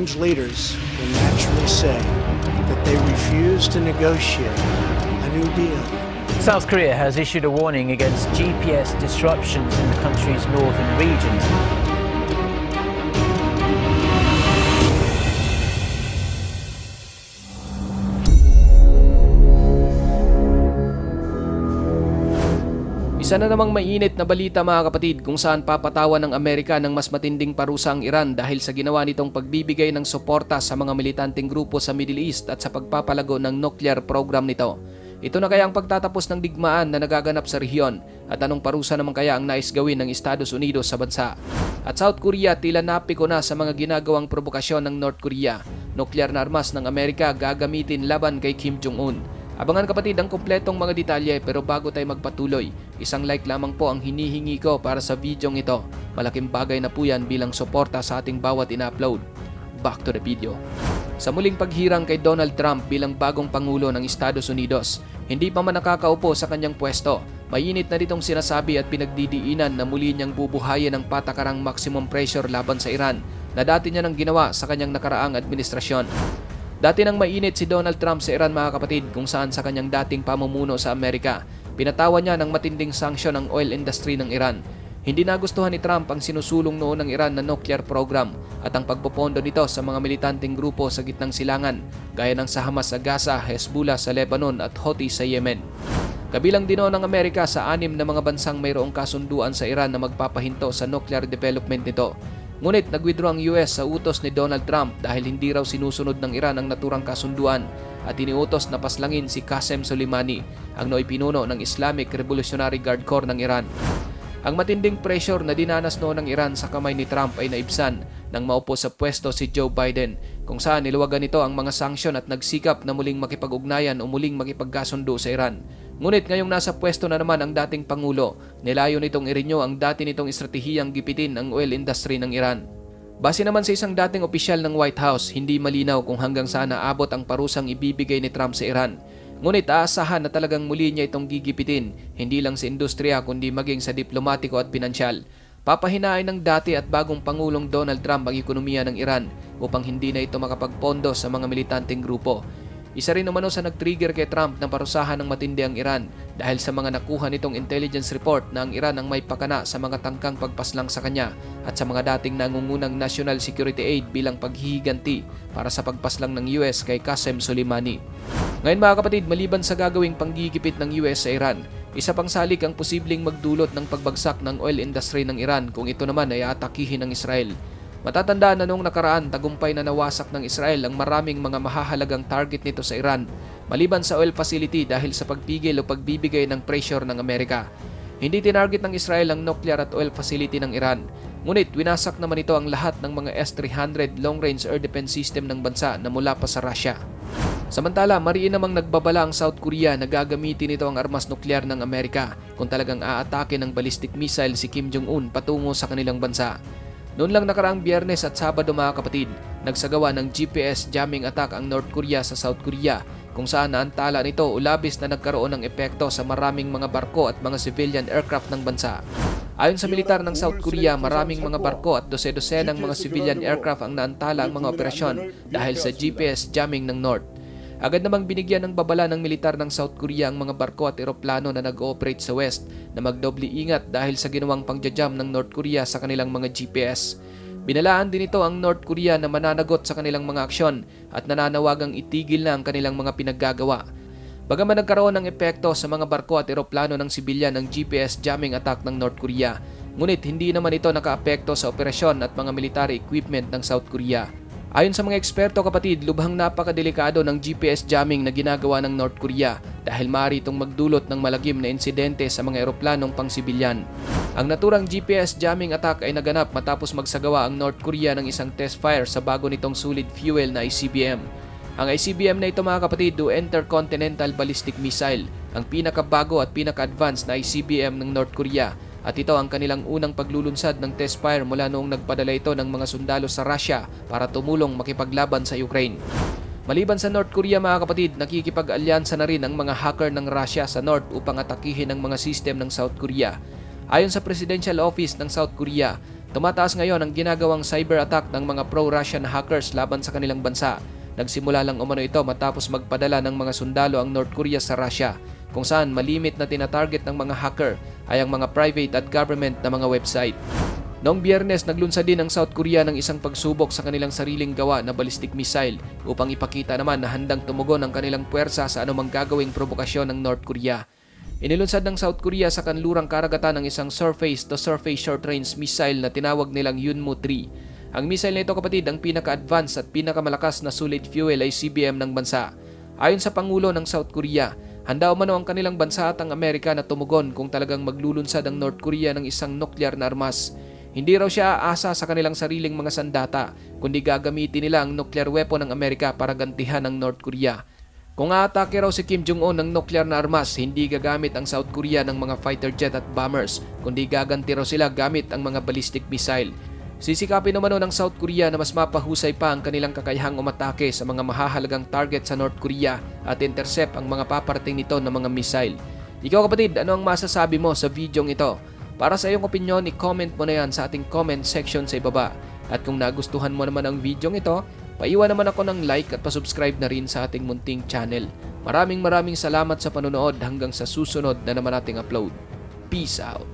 Iran's leaders will naturally say that they refuse to negotiate a new deal. South Korea has issued a warning against GPS disruptions in the country's northern regions. Isa na namang mainit na balita mga kapatid kung saan papatawan ng Amerika ng mas matinding parusa ang Iran dahil sa ginawa nitong pagbibigay ng suporta sa mga militanteng grupo sa Middle East at sa pagpapalago ng nuclear program nito. Ito na kaya ang pagtatapos ng digmaan na nagaganap sa rehiyon at anong parusa naman kaya ang nais gawin ng Estados Unidos sa bansa. At South Korea tila napiko na sa mga ginagawang provokasyon ng North Korea. Nuclear na armas ng Amerika gagamitin laban kay Kim Jong-un. Abangan kapatid ang kumpletong mga detalye pero bago tayo magpatuloy, isang like lamang po ang hinihingi ko para sa videong ito. Malaking bagay na po yan bilang suporta sa ating bawat ina-upload. Back to the video. Sa muling paghirang kay Donald Trump bilang bagong Pangulo ng Estados Unidos, hindi pa man nakakaupo sa kanyang pwesto, mainit na ditong sinasabi at pinagdidiinan na muli niyang bubuhayin ang patakarang maximum pressure laban sa Iran na dati niya nang ginawa sa kanyang nakaraang administrasyon. Dati nang mainit si Donald Trump sa Iran mga kapatid kung saan sa kanyang dating pamumuno sa Amerika, pinatawan niya ng matinding sanksyon ang oil industry ng Iran. Hindi nagustuhan ni Trump ang sinusulong noon ng Iran na nuclear program at ang pagpopondo nito sa mga militanteng grupo sa gitnang silangan gaya ng sa Hamas sa Gaza, Hezbollah sa Lebanon at Houthi sa Yemen. Kabilang din ng Amerika sa 6 na mga bansang mayroong kasunduan sa Iran na magpapahinto sa nuclear development nito. Ngunit nag-withdraw ang US sa utos ni Donald Trump dahil hindi raw sinusunod ng Iran ang naturang kasunduan at iniutos na paslangin si Qasem Soleimani, ang nooy pinuno ng Islamic Revolutionary Guard Corps ng Iran. Ang matinding pressure na dinanas noon ng Iran sa kamay ni Trump ay naibsan nang maupo sa pwesto si Joe Biden kung saan niluwagan nito ang mga sanksyon at nagsikap na muling makipag-ugnayan o muling makipagkasundo sa Iran. Ngunit ngayong nasa pwesto na naman ang dating Pangulo, nilayo nitong i-renew ang dati nitong estratehiyang gipitin ang oil industry ng Iran. Base naman sa isang dating opisyal ng White House, hindi malinaw kung hanggang saan aabot ang parusang ibibigay ni Trump sa Iran. Ngunit aasahan na talagang muli niya itong gigipitin, hindi lang sa industriya kundi maging sa diplomatiko at pinansyal. Papahinain ng dati at bagong Pangulong Donald Trump ang ekonomiya ng Iran upang hindi na ito makapagpondo sa mga militanteng grupo. Isa rin umano sa nag-trigger kay Trump na parusahan ng matindi ang Iran dahil sa mga nakuha nitong intelligence report na ang Iran ang may pakana sa mga tangkang pagpaslang sa kanya at sa mga dating nangungunang national security aid bilang paghihiganti para sa pagpaslang ng US kay Qasem Soleimani. Ngayon mga kapatid, maliban sa gagawing panggigipit ng US sa Iran, isa pang salik ang posibleng magdulot ng pagbagsak ng oil industry ng Iran kung ito naman ay atakihin ng Israel. Matatandaan na noong nakaraan, tagumpay na nawasak ng Israel ang maraming mga mahahalagang target nito sa Iran, maliban sa oil facility dahil sa pagpigil o pagbibigay ng pressure ng Amerika. Hindi tinarget ng Israel ang nuclear at oil facility ng Iran, ngunit winasak naman ito ang lahat ng mga S-300 long-range air defense system ng bansa na mula pa sa Russia. Samantala, mariin namang nagbabala ang South Korea na gagamitin ito ang armas nuklear ng Amerika kung talagang aatake ng ballistic missile si Kim Jong-un patungo sa kanilang bansa. Noon lang nakaraang Biyernes at Sabado mga kapatid, nagsagawa ng GPS jamming attack ang North Korea sa South Korea kung saan naantala nito o labis na nagkaroon ng epekto sa maraming mga barko at mga civilian aircraft ng bansa. Ayon sa militar ng South Korea, maraming mga barko at dose-dosenang mga civilian aircraft ang naantala ang mga operasyon dahil sa GPS jamming ng North. Agad namang binigyan ng babala ng militar ng South Korea ang mga barko at eroplano na nag-ooperate sa West na magdoble ingat dahil sa ginawang pangjajam ng North Korea sa kanilang mga GPS. Binalaan din ito ang North Korea na mananagot sa kanilang mga aksyon at nananawagang itigil na ang kanilang mga pinaggagawa. Bagaman nagkaroon ng epekto sa mga barko at eroplano ng sibilyan ng GPS jamming attack ng North Korea, ngunit hindi naman ito nakaapekto sa operasyon at mga military equipment ng South Korea. Ayon sa mga eksperto kapatid, lubhang napakadelikado ng GPS jamming na ginagawa ng North Korea dahil maaari itong magdulot ng malagim na insidente sa mga eroplanong pangsibilyan. Ang naturang GPS jamming attack ay naganap matapos magsagawa ang North Korea ng isang test fire sa bago nitong solid fuel na ICBM. Ang ICBM na ito mga kapatid o Intercontinental Ballistic Missile, ang pinakabago at pinaka-advanced na ICBM ng North Korea. At ito ang kanilang unang paglulunsad ng test fire mula noong nagpadala ito ng mga sundalo sa Russia para tumulong makipaglaban sa Ukraine. Maliban sa North Korea mga kapatid, nakikipag-alyansa na rin ang mga hacker ng Russia sa North upang atakihin ang mga system ng South Korea. Ayon sa Presidential Office ng South Korea, Tumataas ngayon ang ginagawang cyber attack ng mga pro-Russian hackers laban sa kanilang bansa. Nagsimula lang umano ito matapos magpadala ng mga sundalo ang North Korea sa Russia, kung saan malimit na tinatarget ng mga hacker ay ang mga private at government na mga website. Noong Biyernes, naglunsad din ang South Korea ng isang pagsubok sa kanilang sariling gawa na ballistic missile upang ipakita naman na handang tumugon ang kanilang puwersa sa anumang gagawing provokasyon ng North Korea. Inilunsad ng South Korea sa kanlurang karagatan ng isang surface-to-surface short-range missile na tinawag nilang Yunmu-3. Ang missile na ito, kapatid, ang pinaka-advanced at pinakamalakas na solid fuel ICBM ng bansa. Ayon sa Pangulo ng South Korea, handa umano ang kanilang bansa at ang Amerika na tumugon kung talagang maglulunsad ang North Korea ng isang nuclear na armas. Hindi raw siya aasa sa kanilang sariling mga sandata, kundi gagamitin nila ang nuclear weapon ng Amerika para gantihan ang North Korea. Kung aatake raw si Kim Jong-un ng nuclear na armas, hindi gagamit ang South Korea ng mga fighter jet at bombers, kundi gaganti raw sila gamit ang mga ballistic missile. Sisikapin naman ng South Korea na mas mapahusay pa ang kanilang kakayahang umatake sa mga mahahalagang target sa North Korea at intercept ang mga paparating nito ng mga missile. Ikaw, kapatid, ano ang masasabi mo sa videong ito? Para sa iyong opinion, i-comment mo na yan sa ating comment section sa ibaba. At kung nagustuhan mo naman ang videong ito, paiwan naman ako ng like at pasubscribe na rin sa ating munting channel. Maraming salamat sa panonood hanggang sa susunod na naman nating upload. Peace out!